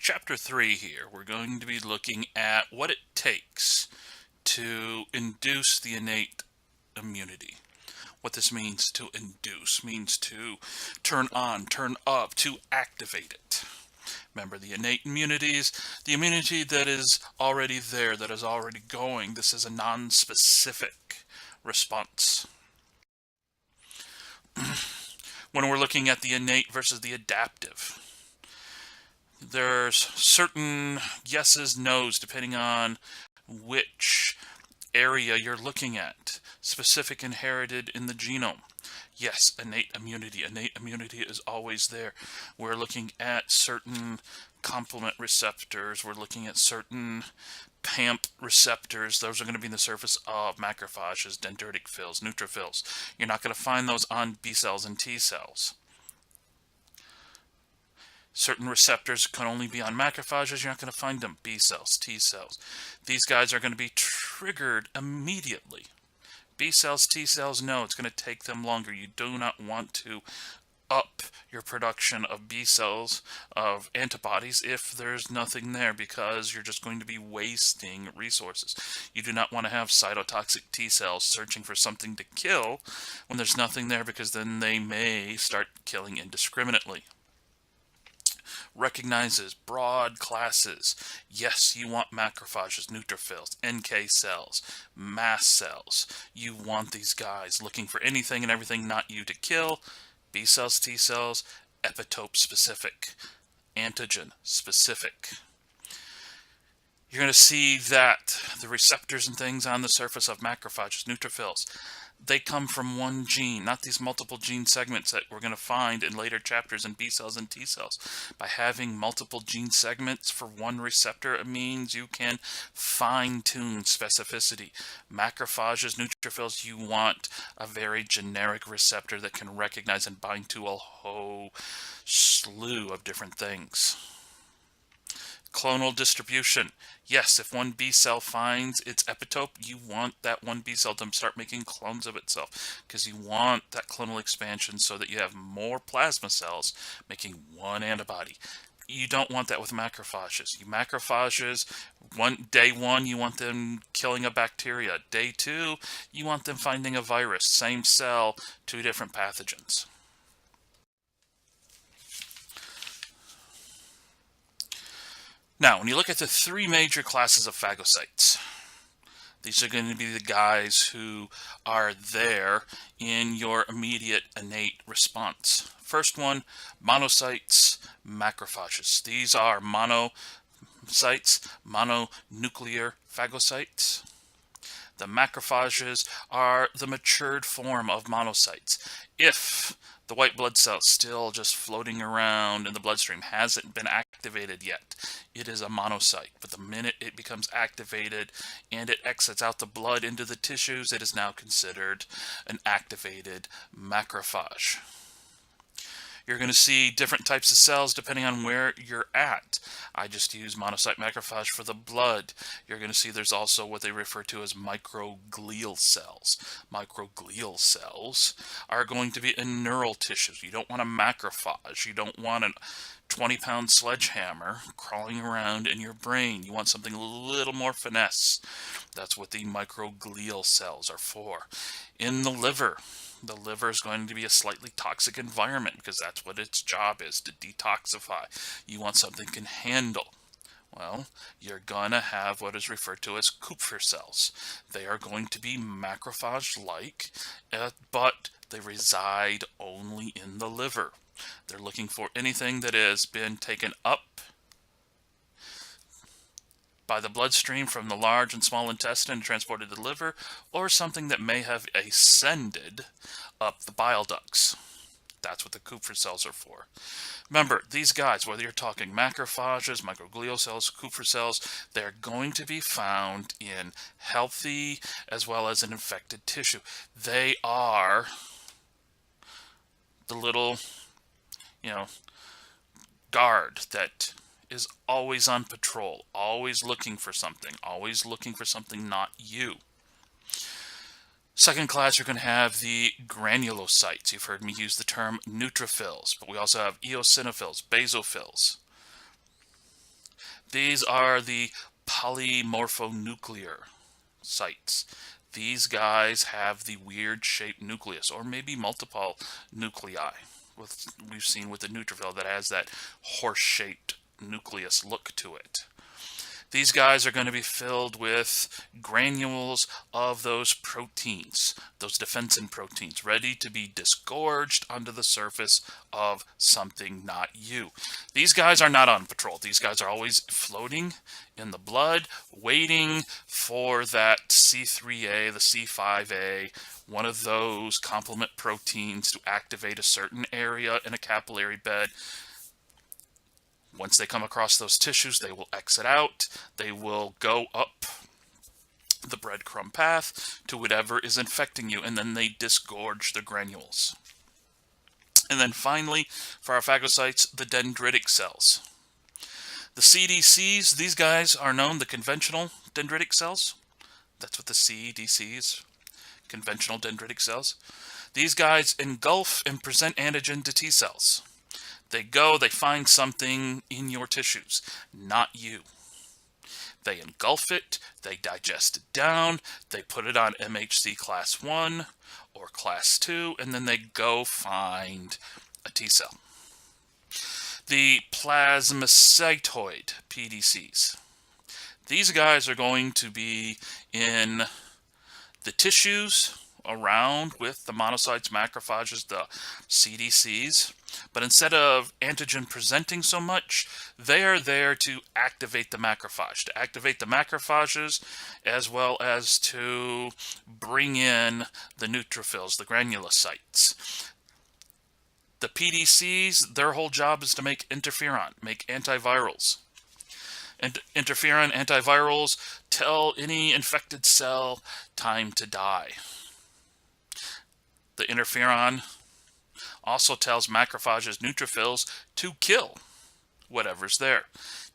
chapter 3 here, we're going to be looking at what it takes to induce the innate immunity. What this means to induce means to turn on, turn up, to activate it. Remember, the innate immunity is the immunity that is already there, that is already going. This is a non-specific response. When we're looking at the innate versus the adaptive, there's certain yeses, nos, depending on which area you're looking at. Specific inherited in the genome. Yes, innate immunity. Innate immunity is always there. We're looking at certain complement receptors. We're looking at certain PAMP receptors. Those are going to be in the surface of macrophages, dendritic cells, neutrophils. You're not going to find those on B cells and T cells. Certain receptors can only be on macrophages. You're not going to find them. B cells, T cells. These guys are going to be triggered immediately. B cells, T cells, no, it's going to take them longer. You do not want to up your production of B cells, of antibodies, if there's nothing there, because you're just going to be wasting resources. You do not want to have cytotoxic T cells searching for something to kill when there's nothing there, because then they may start killing indiscriminately. Recognizes broad classes. Yes, you want macrophages, neutrophils, NK cells, mast cells. You want these guys looking for anything and everything not you to kill. B cells, T cells, epitope specific, antigen specific. You're going to see that the receptors and things on the surface of macrophages, neutrophils, they come from one gene, not these multiple gene segments that we're going to find in later chapters in B cells and T cells. By having multiple gene segments for one receptor, it means you can fine-tune specificity. Macrophages, neutrophils, you want a very generic receptor that can recognize and bind to a whole slew of different things. Clonal distribution. Yes, if one B cell finds its epitope, you want that one B cell to start making clones of itself, because you want that clonal expansion so that you have more plasma cells making one antibody. You don't want that with macrophages. Macrophages, day one, you want them killing a bacteria. Day two, you want them finding a virus. Same cell, two different pathogens. Now, when you look at the three major classes of phagocytes, these are going to be the guys who are there in your immediate innate response. First one, monocytes, macrophages. These are monocytes, mononuclear phagocytes. The macrophages are the matured form of monocytes. If the white blood cell still just floating around in the bloodstream hasn't been activated yet, it is a monocyte. But the minute it becomes activated and it exits out the blood into the tissues, it is now considered an activated macrophage. You're going to see different types of cells depending on where you're at. I just use monocyte macrophage for the blood. You're going to see there's also what they refer to as microglial cells. Microglial cells are going to be in neural tissues. You don't want a macrophage. You don't want a 20-pound sledgehammer crawling around in your brain. You want something a little more finesse. That's what the microglial cells are for. In the liver is going to be a slightly toxic environment, because that's what its job is, to detoxify. You want something can handle. Well, you're going to have what is referred to as Kupffer cells. They are going to be macrophage-like, but they reside only in the liver. They're looking for anything that has been taken up by the bloodstream from the large and small intestine and transported to the liver, or something that may have ascended up the bile ducts. That's what the Kupffer cells are for. Remember, these guys, whether you're talking macrophages, microglial cells, Kupffer cells, they're going to be found in healthy as well as in infected tissue. They are the little, guard that is always on patrol, always looking for something not you. Second class, you're going to have the granulocytes. You've heard me use the term neutrophils, but we also have eosinophils, basophils. These are the polymorphonuclear sites. These guys have the weird shaped nucleus, or maybe multiple nuclei. We've seen with the neutrophil that has that horse-shaped nucleus look to it. These guys are going to be filled with granules of those proteins, those defensin proteins, ready to be disgorged onto the surface of something not you. These guys are not on patrol. These guys are always floating in the blood, waiting for that C3A, the C5A, one of those complement proteins to activate a certain area in a capillary bed. Once they come across those tissues, they will exit out. They will go up the breadcrumb path to whatever is infecting you, and then they disgorge the granules. And then finally, for our phagocytes, the dendritic cells. The CDCs, these guys are known, the conventional dendritic cells. That's what the CDCs, conventional dendritic cells. These guys engulf and present antigen to T cells. They go, they find something in your tissues, not you. They engulf it, they digest it down, they put it on MHC class 1 or class 2, and then they go find a T cell. The plasmacytoid PDCs. These guys are going to be in the tissues around with the monocytes, macrophages, the CDCs, but instead of antigen presenting so much, they are there to activate the macrophage, to activate the macrophages, as well as to bring in the neutrophils, the granulocytes. The PDCs, their whole job is to make interferon, make antivirals. And interferon antivirals tell any infected cell time to die. The interferon also tells macrophages, neutrophils, to kill whatever's there.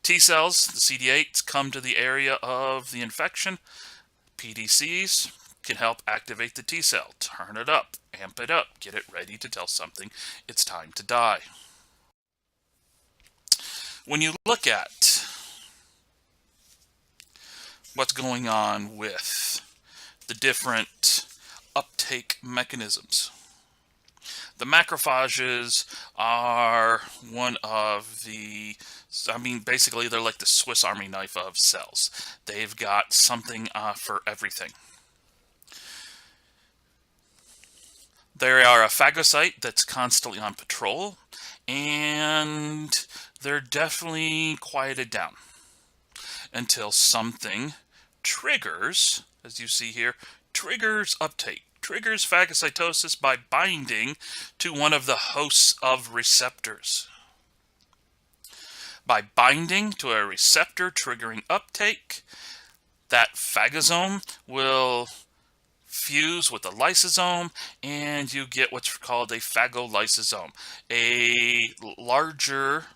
T cells, the CD8s, come to the area of the infection. PDCs can help activate the T cell, turn it up, amp it up, get it ready to tell something it's time to die. When you look at what's going on with the different uptake mechanisms, the macrophages are one of the, basically they're like the Swiss Army knife of cells. They've got something for everything. They are a phagocyte that's constantly on patrol, and they're definitely quieted down until something triggers, as you see here, triggers uptake, triggers phagocytosis by binding to one of the hosts of receptors. By binding to a receptor triggering uptake, that phagosome will fuse with a lysosome, and you get what's called a phagolysosome, a larger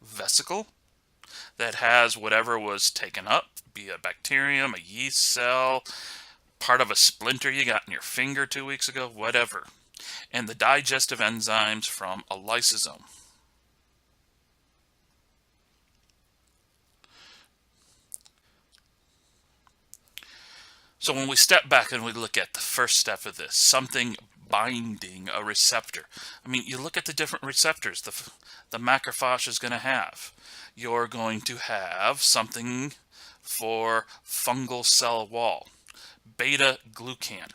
vesicle that has whatever was taken up, be a bacterium, a yeast cell, part of a splinter you got in your finger 2 weeks ago, whatever, and the digestive enzymes from a lysosome. So when we step back and we look at the first step of this, something binding a receptor. You look at the different receptors the macrophage is going to have. You're going to have something for fungal cell wall, beta-glucan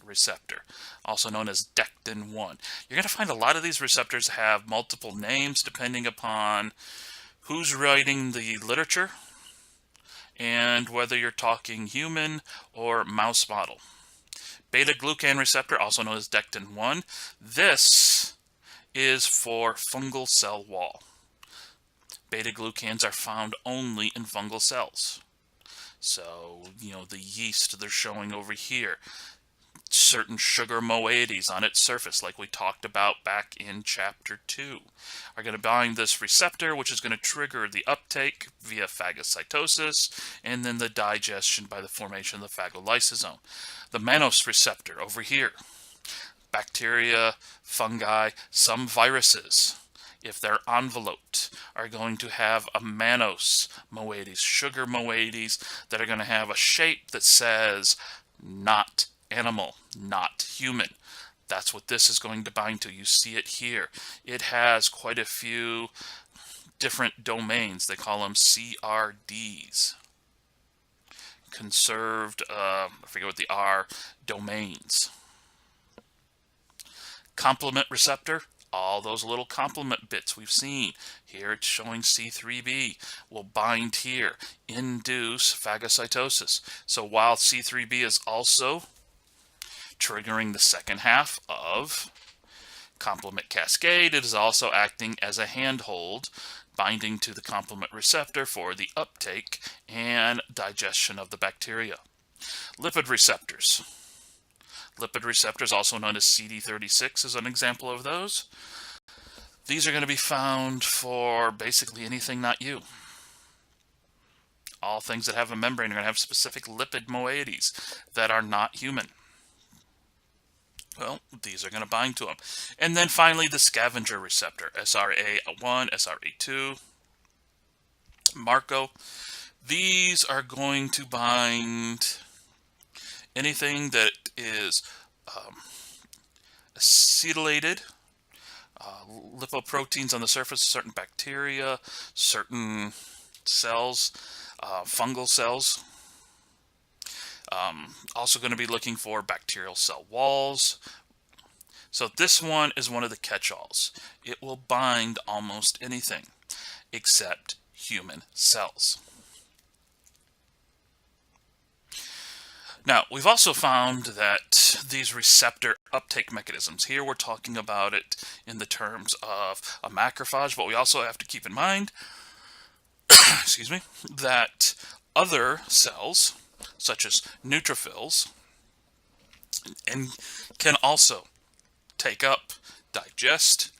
receptor, also known as dectin-1. You're going to find a lot of these receptors have multiple names depending upon who's writing the literature and whether you're talking human or mouse model. Beta-glucan receptor, also known as dectin-1, this is for fungal cell wall. Beta-glucans are found only in fungal cells. So, the yeast they're showing over here, certain sugar moieties on its surface, like we talked about back in chapter 2, are going to bind this receptor, which is going to trigger the uptake via phagocytosis, and then the digestion by the formation of the phagolysosome. The mannose receptor over here, bacteria, fungi, some viruses. if they're enveloped, are going to have a mannose moieties, sugar moieties, that are going to have a shape that says not animal, not human. That's what this is going to bind to. You see it here. It has quite a few different domains. They call them CRDs. Conserved, I forget what the R, domains. Complement receptor, all those little complement bits we've seen. Here it's showing C3b will bind here, induce phagocytosis. So while C3b is also triggering the second half of complement cascade, it is also acting as a handhold, binding to the complement receptor for the uptake and digestion of the bacteria. Lipid receptors. Lipid receptors, also known as CD36, is an example of those. These are going to be found for basically anything not you. All things that have a membrane are going to have specific lipid moieties that are not human. Well, these are going to bind to them. And then finally, the scavenger receptor, SRA1, SRA2, Marco. These are going to bind anything that is acetylated, lipoproteins on the surface of certain bacteria, certain cells, fungal cells. Also going to be looking for bacterial cell walls. So this one is one of the catch-alls. It will bind almost anything except human cells. Now, we've also found that these receptor uptake mechanisms, here we're talking about it in the terms of a macrophage, but we also have to keep in mind, excuse me, that other cells, such as neutrophils, and can also take up, digest,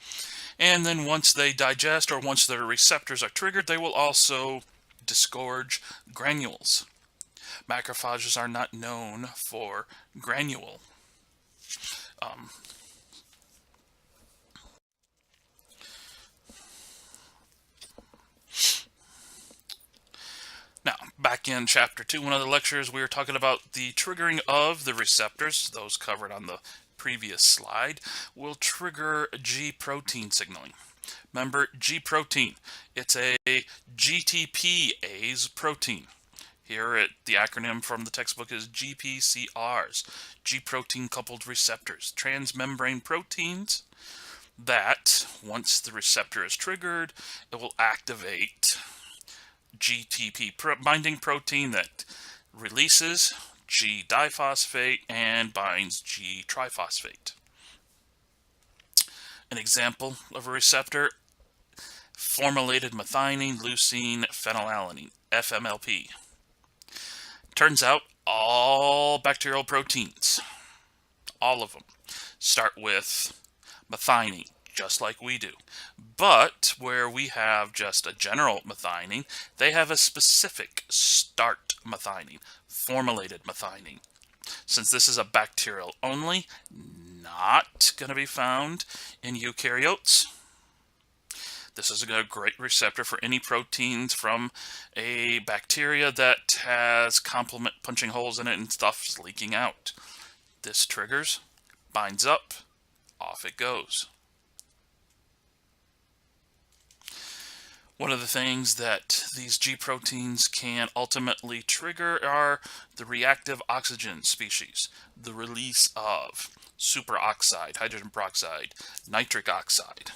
and then once they digest or once their receptors are triggered, they will also disgorge granules. Macrophages are not known for granule. Now, back in Chapter 2, one of the lectures, we were talking about the triggering of the receptors, those covered on the previous slide, will trigger G protein signaling. Remember, G protein, it's a GTPase protein. Here, the acronym from the textbook is GPCRs, G protein coupled receptors, transmembrane proteins that, once the receptor is triggered, it will activate GTP binding protein that releases G diphosphate and binds G triphosphate. An example of a receptor, formylated methionine leucine phenylalanine, FMLP. Turns out all bacterial proteins, all of them, start with methionine, just like we do. But where we have just a general methionine, they have a specific start methionine, formylated methionine. Since this is a bacterial only, not going to be found in eukaryotes. This is a great receptor for any proteins from a bacteria that has complement punching holes in it and stuff's leaking out. This triggers, binds up, off it goes. One of the things that these G proteins can ultimately trigger are the reactive oxygen species, the release of superoxide, hydrogen peroxide, nitric oxide.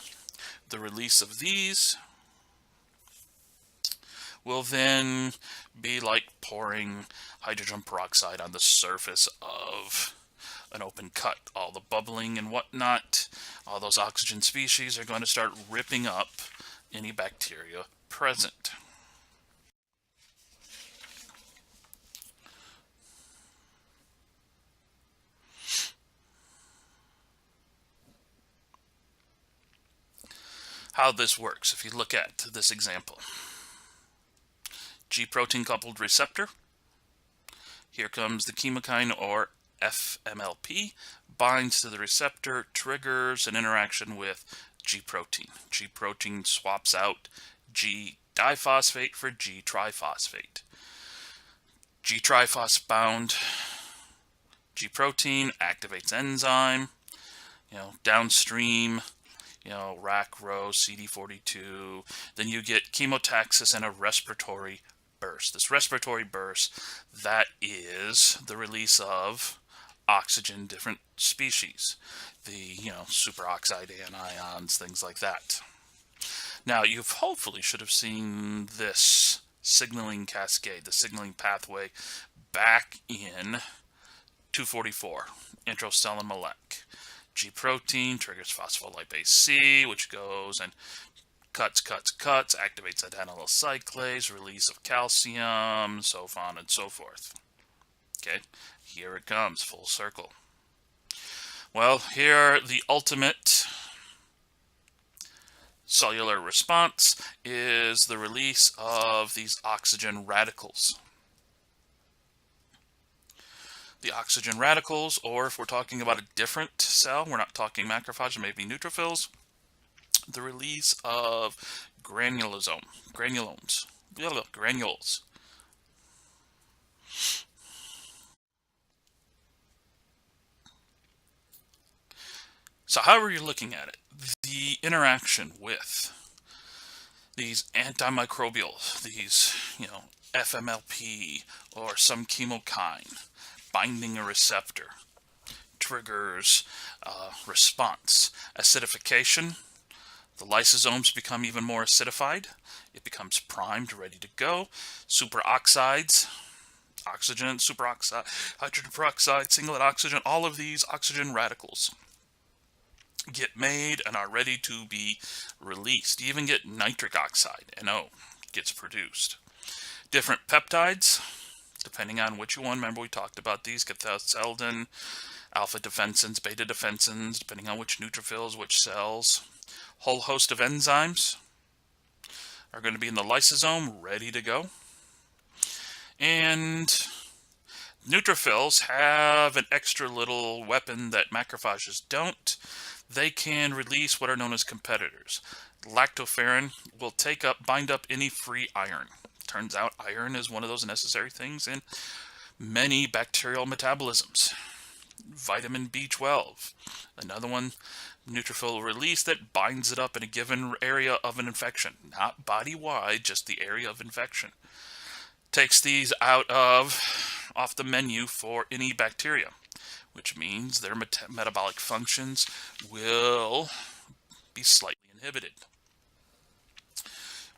The release of these will then be like pouring hydrogen peroxide on the surface of an open cut. All the bubbling and whatnot, all those oxygen species are going to start ripping up any bacteria present. How this works, if you look at this example. G protein coupled receptor. Here comes the chemokine, or FMLP, binds to the receptor, triggers an interaction with G protein. G protein swaps out G diphosphate for G triphosphate. G triphos bound G protein activates enzyme, downstream, RAC-RO, CD42. Then you get chemotaxis and a respiratory burst. This respiratory burst, that is the release of oxygen, different species, the superoxide anions, things like that. Now you hopefully should have seen this signaling cascade, the signaling pathway, back in 244, intracellular molecular. G protein triggers phospholipase C, which goes and cuts, activates adenylyl cyclase, release of calcium, so on and so forth. Okay, here it comes, full circle. Well, here the ultimate cellular response is the release of these oxygen radicals. The oxygen radicals, or if we're talking about a different cell, we're not talking macrophages, maybe neutrophils, the release of granules. So however you're looking at it, the interaction with these antimicrobials, these, FMLP or some chemokine, binding a receptor, triggers response. Acidification, the lysosomes become even more acidified. It becomes primed, ready to go. Superoxides, oxygen, superoxide, hydrogen peroxide, singlet oxygen, all of these oxygen radicals get made and are ready to be released. You even get nitric oxide, NO, gets produced. Different peptides, depending on which one. Remember we talked about these, cathepsin, alpha defensins, beta defensins, depending on which neutrophils, which cells. Whole host of enzymes are going to be in the lysosome, ready to go. And neutrophils have an extra little weapon that macrophages don't. They can release what are known as competitors. Lactoferrin will bind up any free iron. Turns out iron is one of those necessary things in many bacterial metabolisms. Vitamin B12, another one neutrophil release that binds it up in a given area of an infection, not body-wide, just the area of infection. Takes these off the menu for any bacteria, which means their metabolic functions will be slightly inhibited.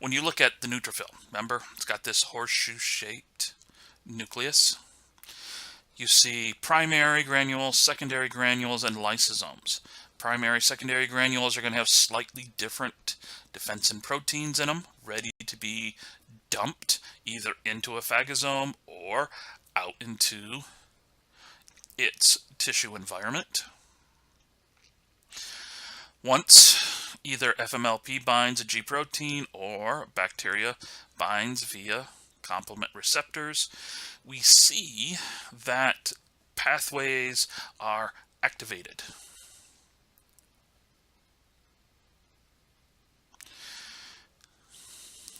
When you look at the neutrophil, remember, it's got this horseshoe-shaped nucleus. You see primary granules, secondary granules, and lysosomes. Primary, secondary granules are going to have slightly different defensin proteins in them, ready to be dumped either into a phagosome or out into its tissue environment. Once either FMLP binds a G protein or bacteria binds via complement receptors, we see that pathways are activated.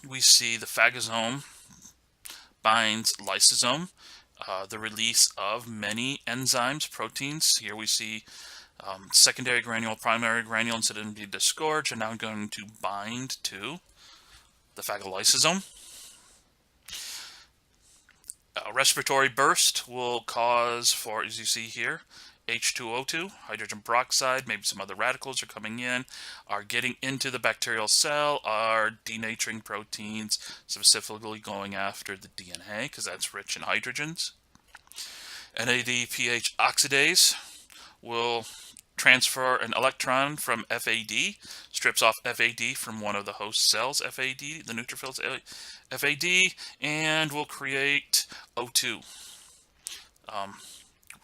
We see the phagosome binds lysosome, the release of many enzymes, proteins. Here we see secondary granule, primary granule, instead of being disgorged, are now going to bind to the phagolysosome. Respiratory burst will cause, for, as you see here, H2O2, hydrogen peroxide, maybe some other radicals are coming in, are getting into the bacterial cell, are denaturing proteins, specifically going after the DNA, because that's rich in hydrogens. NADPH oxidase will transfer an electron from FAD, strips off FAD from one of the host cells, FAD, the neutrophil's FAD, and will create O2,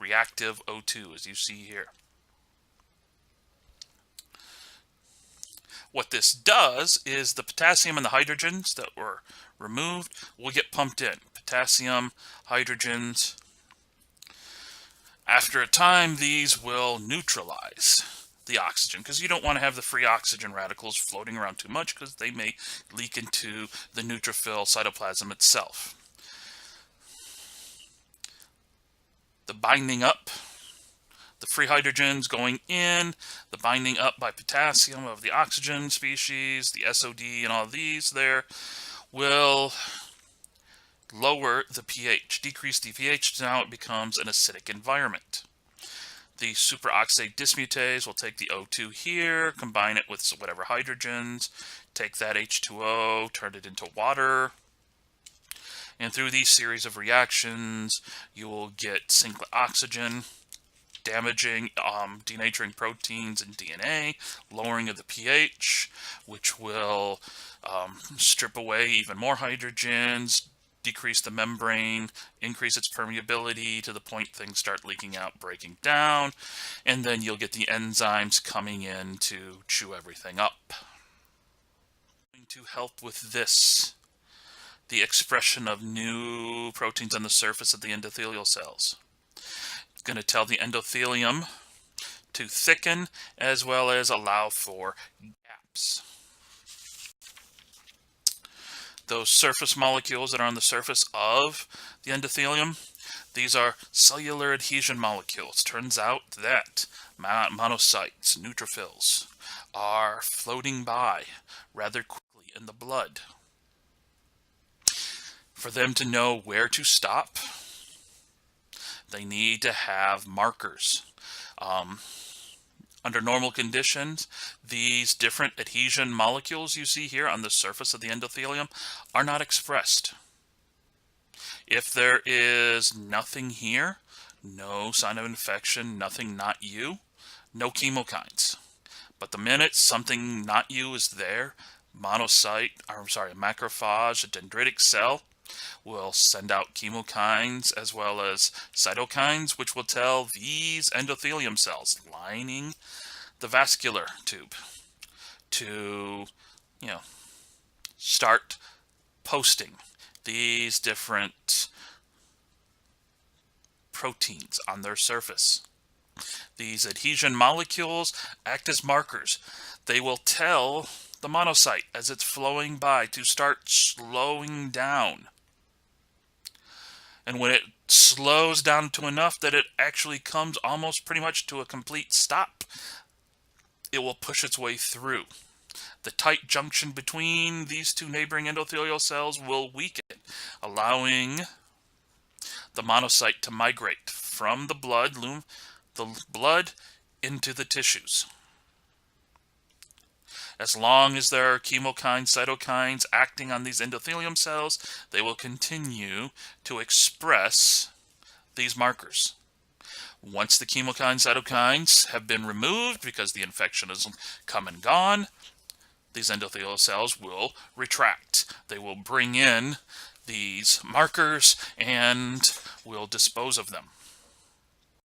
reactive O2, as you see here. What this does is the potassium and the hydrogens that were removed will get pumped in. Potassium, hydrogens. After a time, these will neutralize the oxygen, because you don't want to have the free oxygen radicals floating around too much, because they may leak into the neutrophil cytoplasm itself. The binding up, the free hydrogens going in, the binding up by potassium of the oxygen species, the SOD and all these there, will lower the pH, decrease the pH, now it becomes an acidic environment. The superoxide dismutase will take the O2 here, combine it with whatever hydrogens, take that H2O, turn it into water, and through these series of reactions, you will get singlet oxygen, damaging denaturing proteins and DNA, lowering of the pH, which will strip away even more hydrogens, decrease the membrane, increase its permeability to the point things start leaking out, breaking down, and then you'll get the enzymes coming in to chew everything up. To help with this, the expression of new proteins on the surface of the endothelial cells. It's going to tell the endothelium to thicken as well as allow for gaps. Those surface molecules that are on the surface of the endothelium, these are cellular adhesion molecules. Turns out that monocytes, neutrophils, are floating by rather quickly in the blood. For them to know where to stop, they need to have markers. Under normal conditions, these different adhesion molecules you see here on the surface of the endothelium are not expressed. If there is nothing here, no sign of infection, nothing not you, no chemokines. But the minute something not you is there, a macrophage, a dendritic cell, will send out chemokines as well as cytokines, which will tell these endothelium cells lining the vascular tube to, start posting these different proteins on their surface. These adhesion molecules act as markers. They will tell the monocyte as it's flowing by to start slowing down. And when it slows down to enough that it actually comes almost pretty much to a complete stop, it will push its way through. The tight junction between these two neighboring endothelial cells will weaken, allowing the monocyte to migrate from the blood into the tissues. As long as there are chemokines, cytokines acting on these endothelium cells, they will continue to express these markers. Once the chemokines, cytokines have been removed because the infection has come and gone, these endothelial cells will retract. They will bring in these markers and will dispose of them.